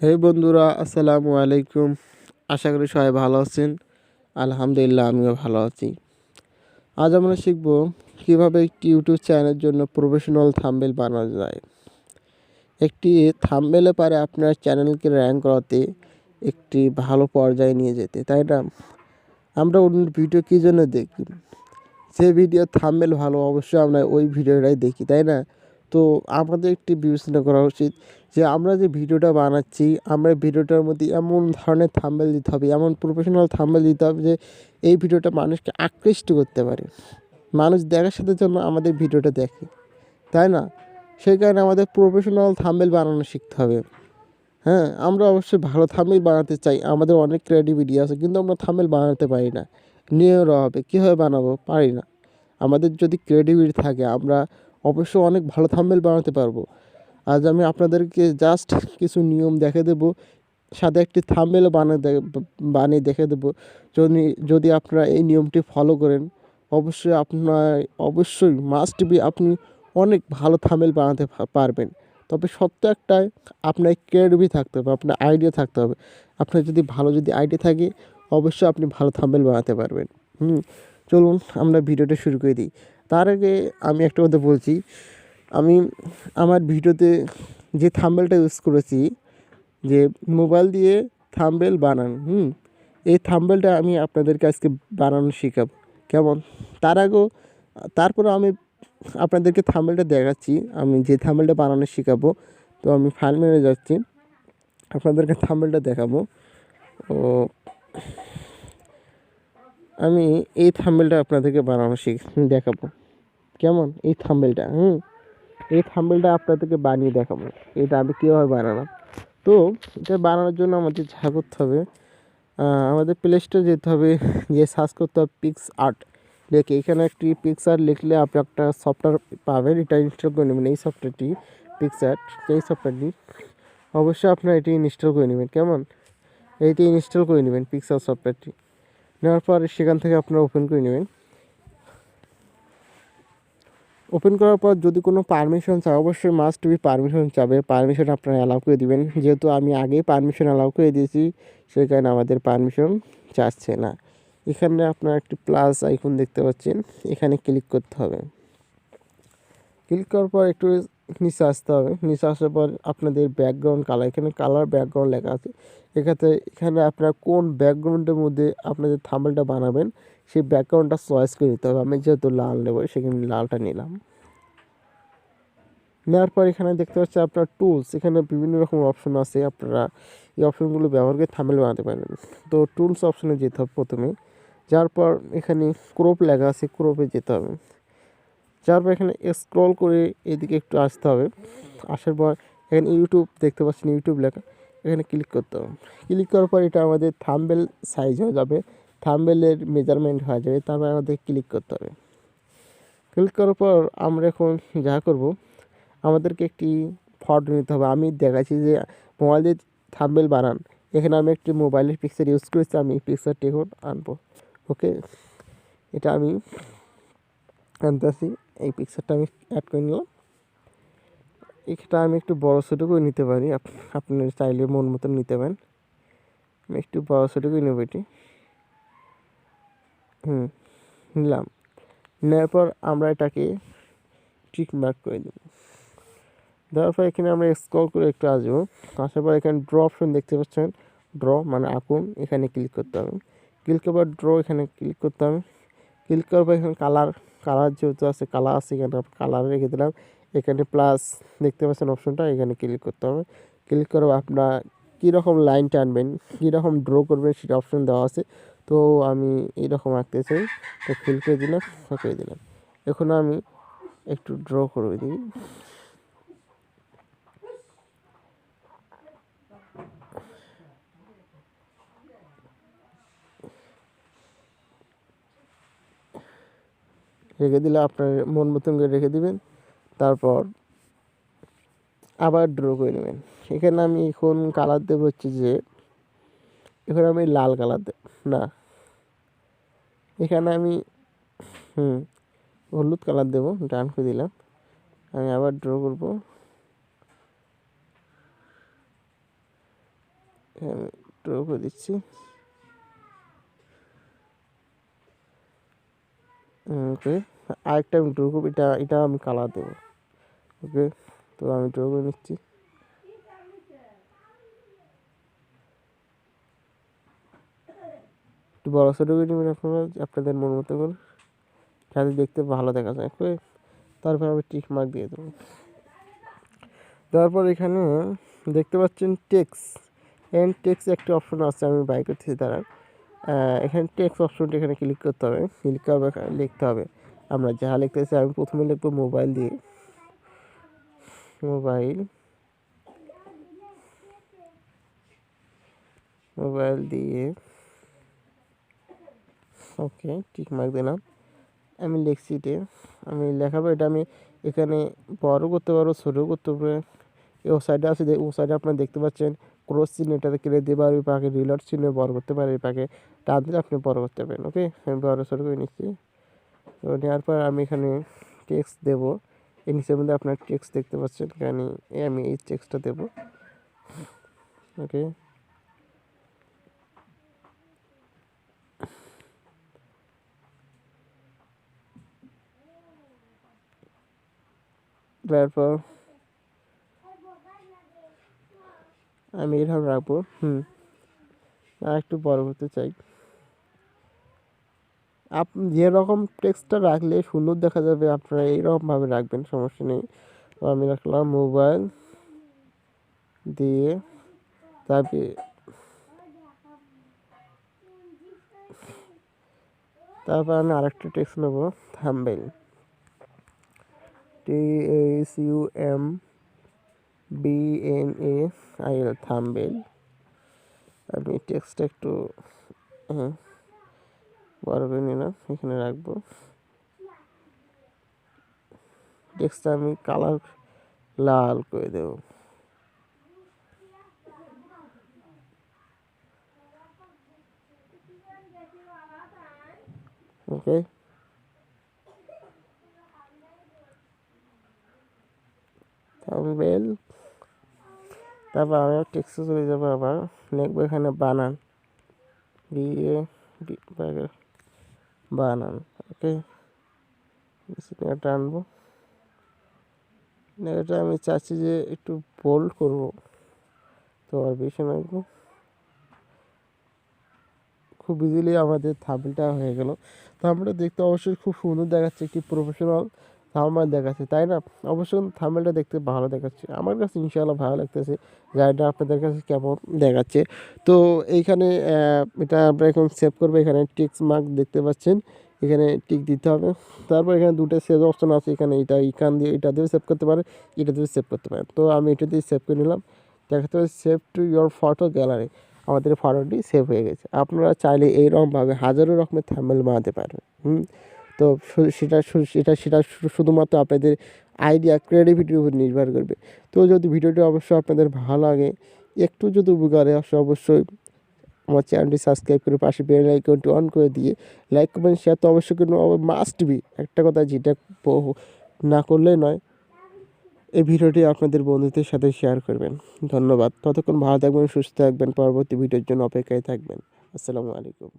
হে বন্ধুরা, আসসালামু আলাইকুম। আশা করি সবাই ভালো আছেন। আলহামদুলিল্লাহ, আমিও ভালো আছি। আজ আমরা শিখব কিভাবে একটি ইউটিউব চ্যানেলের জন্য প্রফেশনাল থাম্বনেল বানানো যায়। একটি থাম্বনেলে পারে আপনার চ্যানেলকে র্যাঙ্ক করাতে, একটি ভালো পর্যায়ে নিয়ে যেতে, তাই না? আমরা অন্য ভিডিও কী জন্য দেখি? যে ভিডিও থাম্বনেল ভালো, অবশ্যই আমরা ওই ভিডিওটাই দেখি, তাই না? তো আমাদের একটি বিবেচনা করা উচিত যে আমরা যে ভিডিওটা বানাচ্ছি, আমরা ভিডিওটার মধ্যে এমন ধরনের থাম্বনেল দিতে হবে, এমন প্রফেশনাল থাম্বনেল দিতে হবে যে এই ভিডিওটা মানুষকে আকৃষ্ট করতে পারে। মানুষ দেখার সাথে যেন আমাদের ভিডিওটা দেখে, তাই না? সেই কারণে আমাদের প্রফেশনাল থাম্বনেল বানানো শিখতে হবে। হ্যাঁ, আমরা অবশ্যই ভালো থাম্বনেল বানাতে চাই। আমাদের অনেক ক্রিয়েটিভিটি আছে, কিন্তু আমরা থাম্বনেল বানাতে পারি না। নিয়েও হবে, কীভাবে বানাবো? পারি না। আমাদের যদি ক্রিয়েটিভিটি থাকে, আমরা অবশ্যই অনেক ভালো থাম্বনেল বানাতে পারবো। আজ আমি আপনাদেরকে জাস্ট কিছু নিয়ম দেখে দেবো, সাথে একটি থাম্বনেলও বানিয়ে দেখে দেবো। যদি যদি আপনারা এই নিয়মটি ফলো করেন, অবশ্যই মাস্ট বি আপনি অনেক ভালো থাম্বনেল বানাতে পারবেন। তবে সত্য একটাই, আপনার ক্রিয়েটিভিটি থাকতে হবে, আপনার আইডিয়া থাকতে হবে। আপনার যদি আইডিয়া থাকে, অবশ্যই আপনি ভালো থাম্বনেল বানাতে পারবেন। চলুন আমরা ভিডিওটা শুরু করে দিই। তার আগে আমি একটা কথা বলছি, আমি আমার ভিডিওতে যে থাম্বনেলটা ইউজ করেছি, যে মোবাইল দিয়ে থাম্বনেল বানান, এই থাম্বনেলটা আমি আপনাদেরকে আজকে বানানো শেখাবো, কেমন? তারপরে আমি আপনাদেরকে থাম্বনেলটা দেখাচ্ছি, আমি যে থাম্বনেলটা বানানো শেখাবো। তো আমি ফাইল মেরে যাচ্ছি, আপনাদেরকে থাম্বনেলটা দেখাবো। ও আমি এই থাম্বনেলটা আপনাদেরকে বানানো দেখাবো, কেমন? এই থাম্বনেলটা আপনাদেরকে বানিয়ে দেখাবো। এটা আমি কীভাবে বানালাম। তো এটা বানানোর জন্য আমাদের যা করতে হবে, আমাদের প্লে স্টোরে যেতে হবে, যে সার্চ করতে হবে পিক্সআর্ট লিখে। এখানে একটি পিক্সআর্ট লিখলে আপনি একটা সফটওয়্যার পাবেন, এটা ইনস্টল করে নেবেন। এই সফটওয়্যারটি পিক্সআর্ট, এই সফটওয়্যারটি অবশ্যই আপনারা এটি ইনস্টল করে নেবেন, কেমন? এইটি ইনস্টল করে নেবেন, পিক্সআর্ট সফটওয়্যারটি নেওয়ার পর সেখান থেকে আপনারা ওপেন করে নেবেন। ওপেন করার পর যদি কোনো পারমিশন চায়, অবশ্যই মাস্ট বি পারমিশন চাবে। পারমিশন আপনারা অ্যালাউ করে দিবেন। যেহেতু আমি আগেই পারমিশন অ্যালাউ করে দিয়েছি, সেই কারণে আমাদের পারমিশন চাচ্ছে না। এখানে আপনারা একটি প্লাস আইকন দেখতে পাচ্ছেন, এখানে ক্লিক করতে হবে। ক্লিক করার পর একটু নিচে আসতে হবে। নিচে আসার পর আপনাদের ব্যাকগ্রাউন্ড কালার, এখানে কালার ব্যাকগ্রাউন্ড লেখা আছে। এখানে আপনারা কোন ব্যাকগ্রাউন্ডের মধ্যে আপনাদের থাম্বনেলটা বানাবেন, সেই ব্যাকগ্রাউন্ডটা চয়েস করে নিতে হবে। আমি যেহেতু লাল নেব, সেখানে লালটা নিলাম। নেওয়ার পর এখানে দেখতে পাচ্ছি আপনার টুলস, এখানে বিভিন্ন রকম অপশন আছে। আপনারা এই অপশনগুলো ব্যবহার করে থাম্বনেল বানাতে পারবেন। তো টুলস অপশনে যেতে হবে প্রথমে। যাওয়ার পর এখানে ক্রপ লেখা আছে, ক্রপে যেতে হবে। যাওয়ার পর এখানে স্ক্রল করে এদিকে একটু আসতে হবে। আসার পর এখানে ইউটিউব দেখতে পাচ্ছেন, ইউটিউব লেখা, এখানে ক্লিক করতে হবে। ক্লিক করার পর এটা আমাদের থাম্বনেল সাইজ হয়ে যাবে, থাম্বনেলের মেজারমেন্ট হয়ে যাবে। তারপর আমাদের ক্লিক করতে হবে। ক্লিক করার পর আমরা এখন যা করব, আমাদেরকে একটি ফটো নিতে হবে। আমি দেখাচ্ছি যে মোবাইল দিয়ে থাম্বনেল বানান। এখানে আমি একটি মোবাইলের পিকচার ইউজ করেছি, আমি এই পিকচারটি এখন আনবো। ওকে, এটা আমি আনতেছি। এই পিকচারটা আমি অ্যাড করে নিলাম। এটা আমি একটু বড় ছোটো করে নিতে পারি, আপনার চাইলে মন মতন নিতে পারেন। আমি একটু বড় ছোটো করে নেব এটি। নিলাম। নেওয়ার পর আমরা এটাকে টিক মার্ক করে দেব। দেওয়ার পর এখানে আমরা স্ক্রল করে একটু আসবো। আসার পর এখানে ড্র অপশন দেখতে পাচ্ছেন, ড্র মানে আঁকুন, এখানে ক্লিক করতে হবে। ক্লিক করার পর ড্র এখানে ক্লিক করতে হবে। ক্লিক করার পর এখানে কালার যেহেতু আছে, কালার আছে, এখানে কালার রেখে দিলাম। এখানে প্লাস দেখতে পাচ্ছেন অপশনটা, এখানে ক্লিক করতে হবে। ক্লিক করে আপনার কীরকম লাইন টানবেন, কীরকম ড্র করবেন, সেটা অপশন দেওয়া আছে। তো আমি এইরকম আঁকতে চাই, তো ফিল করে দিলাম, করে দিলাম। এখন আমি একটু ড্র করে দিই। রেখে দিলে আপনার মন মতন করে রেখে দিবেন। তারপর আবার ড্র করে নেবেন। এখানে আমি এখন কালার দেবো হচ্ছে যে, এখানে আমি লাল কালার না, এখানে আমি হলুদ কালার দেবো। ডান করে দিলাম। আমি আবার ড্র করব। এখানে ড্র করে দিচ্ছি। ওকে, আরেকটা আমি ড্র করবো, এটা আমি কালার দেবো। ওকে, তো আমি ড্র করে নিচ্ছি। একটু বড় ছোটো করে নেবেন আপনারা আপনাদের মন মতো করে, যাতে দেখতে ভালো দেখা যায়। ওকে, তারপর আমি টিক মার্ক দিয়ে দেবো। তারপর এখানে দেখতে পাচ্ছেন টেক্স এন্ড টেক্স একটি অপশন আছে, আমি বাই করতেছি তারা। এখানে টেক্স অপশনটি এখানে ক্লিক করতে হবে, ক্লিক করবে, লিখতে হবে আমরা যা লিখতেছি। আমি প্রথমে লিখবো মোবাইল দিয়ে, মোবাইল দিয়ে ওকে, টিক মার্ক দিলাম। আমি লিখছি এটা, আমি লেখাবো এটা। আমি এখানে বড় করতে পারবো, ছোটো করতে পারবো। এই সাইডে আছে, ও সাইডে আপনারা দেখতে পাচ্ছেন ক্রস চিহ্ন, এটাতে কেটে দিয়ে পারবে পাকে রিলট চিহ্ন বড় করতে পারে, এই পাকে টান দিলে আপনি বড় করতে পারেন। ওকে, আমি বড় ছোটো করে নিচ্ছি। তো নেওয়ার পর আমি এখানে টেক্সট দেবো। এই নিচের মধ্যে আপনার টেক্সট দেখতে পাচ্ছেন, এখানে আমি এই টেক্সটটা দেবো। ওকে, তারপর আমি এরকম রাখবো। আর একটু বড় করতে চাই। আপনি যেরকম টেক্সটটা রাখলে সুন্দর দেখা যাবে আপনারা এইরকমভাবে রাখবেন, সমস্যা নেই। তো আমি রাখলাম মোবাইল দিয়ে, তারপর আমি আরেকটা টেক্সট নেব, থাম্বনেল, THUMBNAIL, থাম্বনেল। আমি টেক্সটটা একটু বড় করে নিলাম, এখানে রাখবো। টেক্সটটা আমি কালার লাল করে দেব। ওকে, থাম্বনেল। তারপর আমি টেক্সটে চলে যাবো, আবার লিখবো এখানে বানান, বানান। ওকে, এটা আনবো। এটা আমি চাচ্ছি যে একটু বোল্ড করবো, তো আর বেশি রাখবো। খুব ইজিলি আমাদের থাম্বনেলটা হয়ে গেল। থাম্বনেলটা দেখতে অবশ্যই খুব সুন্দর দেখাচ্ছে, একটি প্রফেশনাল থাম্বনেল দেখাচ্ছে, তাই না? অবশ্যই থাম্বনেলটা দেখতে ভালো দেখাচ্ছে, আমার কাছে ইনশাআল্লাহ ভালো লাগতেছে। জায়গাটা আপনাদের কাছে কেমন দেখাচ্ছে। তো এইখানে এটা আমরা এখন সেভ করবো। এখানে টিক মার্ক দেখতে পাচ্ছেন, এখানে টিক দিতে হবে। তারপর এখানে দুটো সেভ অপশন আছে, এখানে এখান দিয়ে এটা দিয়ে সেভ করতে পারে, এটা দিয়ে সেভ করতে পারে। তো আমি এটা দিয়ে সেভ করে নিলাম। দেখাতে হবে save to your photo gallery, আমাদের ফটোটি সেভ হয়ে গেছে। আপনারা চাইলে এইরকমভাবে হাজারো রকমের থাম্বনেল বানাতে পারবেন। তো সেটা শুধুমাত্র আপনাদের আইডিয়া ক্রিয়েটিভিটির উপর নির্ভর করবে। তো যদি ভিডিওটি অবশ্যই আপনাদের ভালো লাগে, একটু যদি উপকারে আসে, অবশ্যই আমার চ্যানেলটি সাবস্ক্রাইব করে পাশে বেল আইকনটি অন করে দিয়ে লাইক কমেন্ট শেয়ার তো অবশ্যই কিন্তু মাস্ট বি। একটা কথা যেটা না করলেই নয়, এই ভিডিওটি আপনাদের বন্ধুদের সাথে শেয়ার করবেন। ধন্যবাদ। ততক্ষণ ভালো থাকবেন, সুস্থ থাকবেন, পরবর্তী ভিডিওর জন্য অপেক্ষায় থাকবেন। আসসালামু আলাইকুম।